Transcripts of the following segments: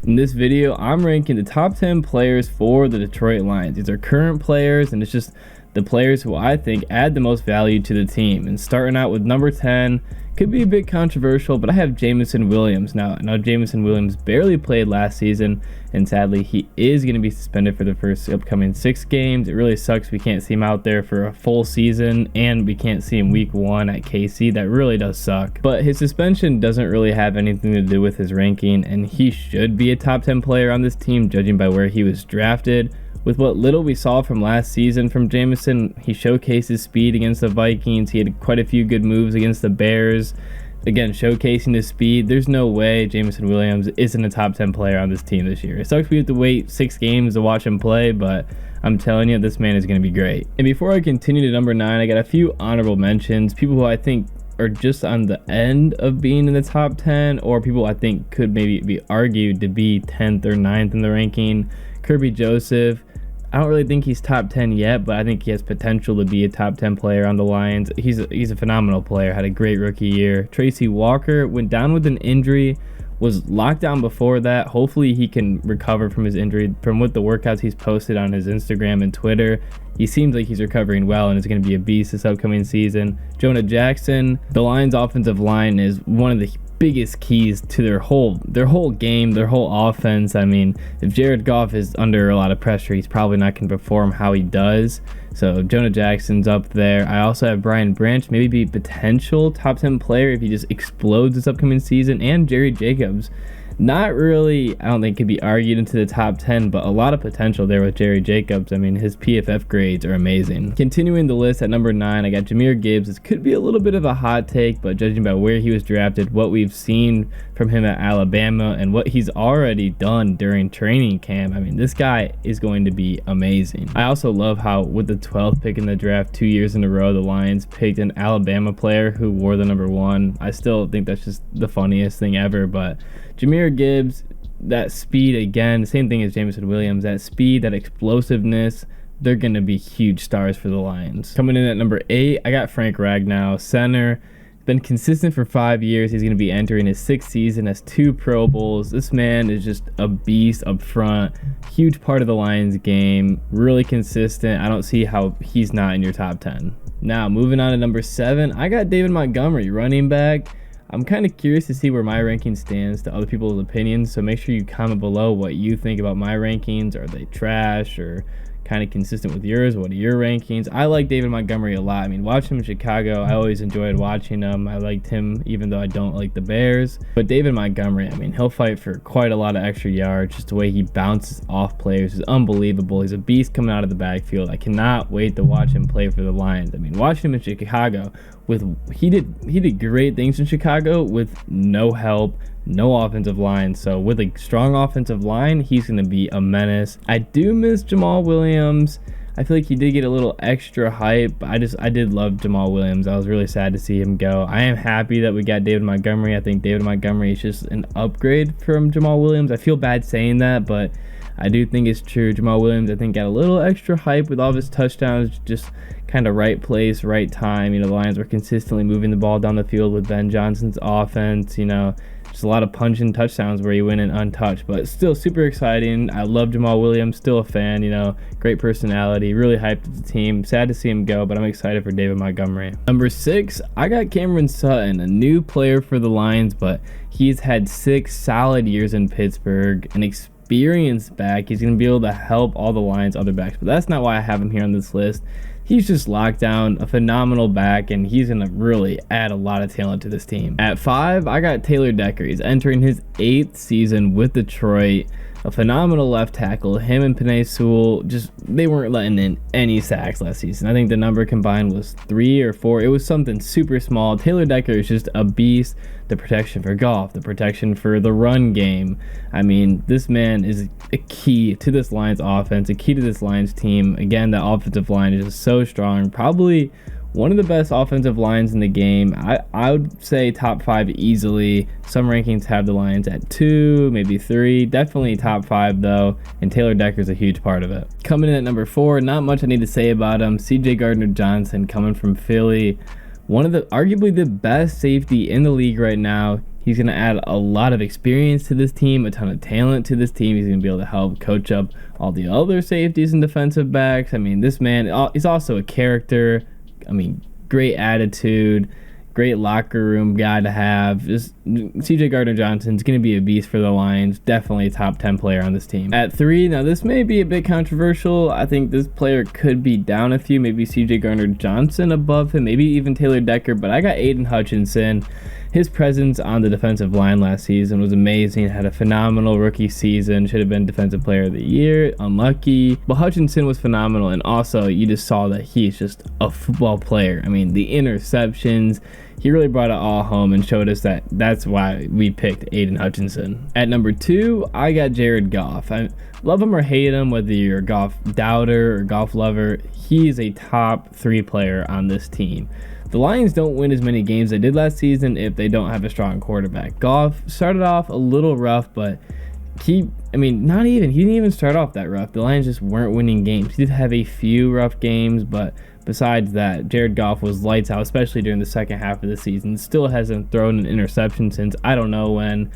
In this video, I'm ranking the top 10 players for the Detroit Lions. These are current players, and it's just the players who I think add the most value to the team. And starting out with number 10, could be a bit controversial, but I have Jameson Williams. Now Jameson Williams barely played last season, and sadly he is going to be suspended for the first upcoming 6 games. It really sucks we can't see him out there for a full season, and we can't see him week 1 at KC. That really does suck. But his suspension doesn't really have anything to do with his ranking, and he should be a top 10 player on this team judging by where he was drafted. With what little we saw from last season from Jameson, he showcased his speed against the Vikings. He had quite a few good moves against the Bears. Again, showcasing his speed. There's no way Jameson Williams isn't a top 10 player on this team this year. It sucks we have to wait 6 games to watch him play, but I'm telling you, this man is going to be great. And before I continue to number 9, I got a few honorable mentions. People who I think are just on the end of being in the top 10, or people I think could maybe be argued to be 10th or 9th in the ranking. Kerby Joseph. I don't really think he's top 10 yet, but I think he has potential to be a top 10 player on the Lions. He's a phenomenal player, had a great rookie year. Tracy Walker went down with an injury, was locked down before that. Hopefully he can recover from his injury. From what the workouts he's posted on his Instagram and Twitter, he seems like he's recovering well and is going to be a beast this upcoming season. Jonah Jackson, the Lions offensive line is one of the biggest keys to their whole game, their whole offense. I mean, if Jared Goff is under a lot of pressure, he's probably not going to perform how he does. So Jonah Jackson's up there. I also have Brian Branch, maybe be potential top 10 player if he just explodes this upcoming season, and Jerry Jacobs. Not really, I don't think could be argued into the top 10, but a lot of potential there with Jerry Jacobs. I mean, his PFF grades are amazing. Continuing the list at number 9, I got Jahmyr Gibbs. This could be a little bit of a hot take, but judging by where he was drafted, what we've seen from him at Alabama, and what he's already done during training camp, I mean, this guy is going to be amazing. I also love how with the 12th pick in the draft 2 years in a row, the Lions picked an Alabama player who wore the number 1. I still think that's just the funniest thing ever, but Jahmyr Gibbs, that speed again, same thing as Jameson Williams, that speed, that explosiveness, they're going to be huge stars for the Lions. Coming in at number 8, I got Frank Ragnow, center. Been consistent for 5 years. He's going to be entering his 6th season, has 2 Pro Bowls. This man is just a beast up front. Huge part of the Lions game. Really consistent. I don't see how he's not in your top 10. Now, moving on to number 7, I got David Montgomery, running back. I'm kind of curious to see where my ranking stands to other people's opinions, so make sure you comment below what you think about my rankings. Are they trash or kind of consistent with yours? What are your rankings? I like David Montgomery a lot. I mean, watching him in Chicago, I always enjoyed watching him. I liked him even though I don't like the Bears. But David Montgomery, I mean, he'll fight for quite a lot of extra yards. Just the way he bounces off players is unbelievable. He's a beast coming out of the backfield. I cannot wait to watch him play for the Lions. I mean, watching him in Chicago, he did great things in Chicago with no help, no offensive line. So with a strong offensive line, he's going to be a menace. I do miss Jamal Williams. I feel like he did get a little extra hype. I did love Jamal Williams. I was really sad to see him go. I am happy that we got David Montgomery. I think David Montgomery is just an upgrade from Jamal Williams. I feel bad saying that, but I do think it's true. Jamal Williams, I think, got a little extra hype with all of his touchdowns, just kind of right place, right time. You know, the Lions were consistently moving the ball down the field with Ben Johnson's offense, you know, just a lot of punching touchdowns where he went in untouched, but still super exciting. I love Jamal Williams, still a fan, you know, great personality, really hyped at the team. Sad to see him go, but I'm excited for David Montgomery. Number 6, I got Cameron Sutton, a new player for the Lions, but he's had 6 solid years in Pittsburgh, an experienced back. He's going to be able to help all the Lions' other backs, but that's not why I have him here on this list. He's just locked down, a phenomenal back, and he's going to really add a lot of talent to this team. At 5, I got Taylor Decker. He's entering his 8th season with Detroit. A phenomenal left tackle. Him and Penei Sewell, they weren't letting in any sacks last season. I think the number combined was 3 or 4. It was something super small. Taylor Decker is just a beast. The protection for Goff, the protection for the run game. I mean, this man is a key to this Lions offense, a key to this Lions team. Again, that offensive line is just so strong. Probably one of the best offensive lines in the game. I would say top 5 easily. Some rankings have the Lions at 2, maybe 3. Definitely top 5 though, and Taylor Decker's a huge part of it. Coming in at number 4, not much I need to say about him. CJ Gardner-Johnson coming from Philly. one of the arguably the best safety in the league right now. He's going to add a lot of experience to this team, a ton of talent to this team. He's going to be able to help coach up all the other safeties and defensive backs. I mean, this man, he's also a character. I mean, great attitude, great locker room guy to have. Just CJ Gardner-Johnson's going to be a beast for the Lions. Definitely a top 10 player on this team. At 3, now this may be a bit controversial. I think this player could be down a few. Maybe CJ Gardner-Johnson above him. Maybe even Taylor Decker. But I got Aiden Hutchinson. His presence on the defensive line last season was amazing. Had a phenomenal rookie season. Should have been Defensive Player of the Year. Unlucky. But Hutchinson was phenomenal. And also, you just saw that he's just a football player. I mean, the interceptions. He really brought it all home and showed us that that's why we picked Aiden Hutchinson. At number 2, I got Jared Goff. I love him or hate him, whether you're a Goff doubter or Goff lover, he's a top 3 player on this team. The Lions don't win as many games they did last season if they don't have a strong quarterback. Goff started off a little rough, but he didn't even start off that rough. The Lions just weren't winning games. He did have a few rough games, but besides that, Jared Goff was lights out, especially during the second half of the season. Still hasn't thrown an interception since I don't know when.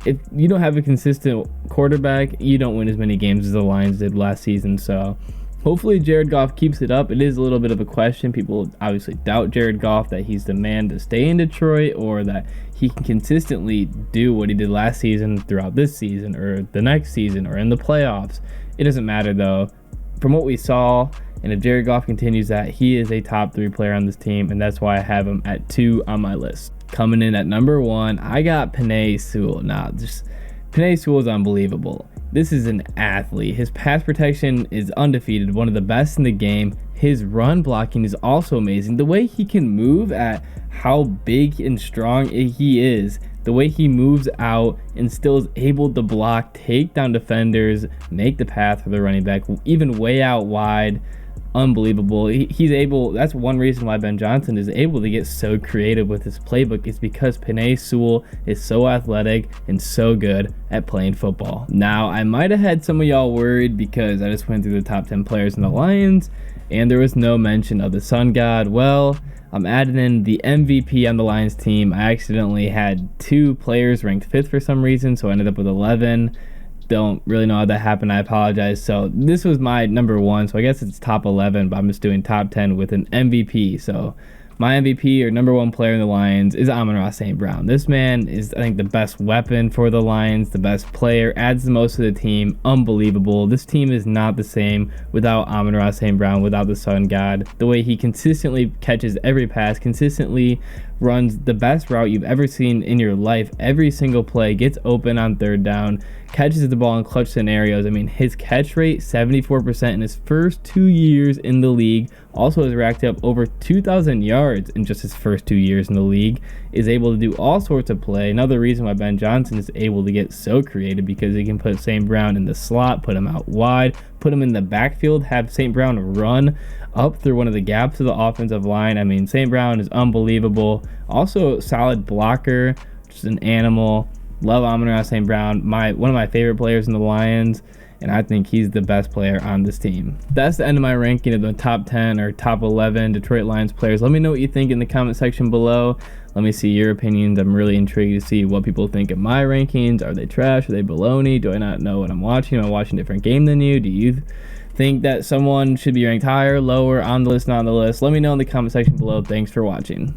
If you don't have a consistent quarterback, you don't win as many games as the Lions did last season, so hopefully Jared Goff keeps it up. It is a little bit of a question. People obviously doubt Jared Goff, that he's the man to stay in Detroit or that he can consistently do what he did last season throughout this season or the next season or in the playoffs. It doesn't matter though. From what we saw, and if Jared Goff continues that, he is a top 3 player on this team, and that's why I have him at 2 on my list. Coming in at number 1, I got Penei Sewell. Penei Sewell is unbelievable. This is an athlete. His pass protection is undefeated, one of the best in the game. His run blocking is also amazing. The way he can move at how big and strong he is, the way he moves out and still is able to block, take down defenders, make the path for the running back, even way out wide. Unbelievable. He's able, that's one reason why Ben Johnson is able to get so creative with his playbook, is because Penei Sewell is so athletic and so good at playing football. Now, I might have had some of y'all worried because I just went through the top 10 players in the Lions and there was no mention of the Sun God. Well, I'm adding in the MVP on the Lions team. I accidentally had 2 players ranked 5th for some reason, so I ended up with 11. Don't really know how that happened. I apologize. So this was my number 1, so I guess it's top 11, but I'm just doing top 10 with an MVP. So my MVP or number 1 player in the Lions is Amon-Ra St. Brown. This man is, I think, the best weapon for the Lions, the best player, adds the most to the team. Unbelievable. This team is not the same without Amon-Ra St. Brown, without the Sun God. The way he consistently catches every pass, consistently runs the best route you've ever seen in your life. Every single play, gets open on 3rd down, catches the ball in clutch scenarios. I mean, his catch rate, 74% in his first 2 years in the league. Also has racked up over 2,000 yards in just his first 2 years in the league. Is able to do all sorts of play. Another reason why Ben Johnson is able to get so creative, because he can put St. Brown in the slot, put him out wide, put him in the backfield, have St. Brown run up through one of the gaps of the offensive line. I mean, St. Brown is unbelievable. Also, solid blocker, just an animal. Love Amon-Ra St. Brown, one of my favorite players in the Lions, and I think he's the best player on this team. That's the end of my ranking of the top 10 or top 11 Detroit Lions players. Let me know what you think in the comment section below. Let me see your opinions. I'm really intrigued to see what people think of my rankings. Are they trash? Are they baloney? Do I not know what I'm watching? Am I watching a different game than you? Do you think that someone should be ranked higher, lower, on the list, not on the list? Let me know in the comment section below. Thanks for watching.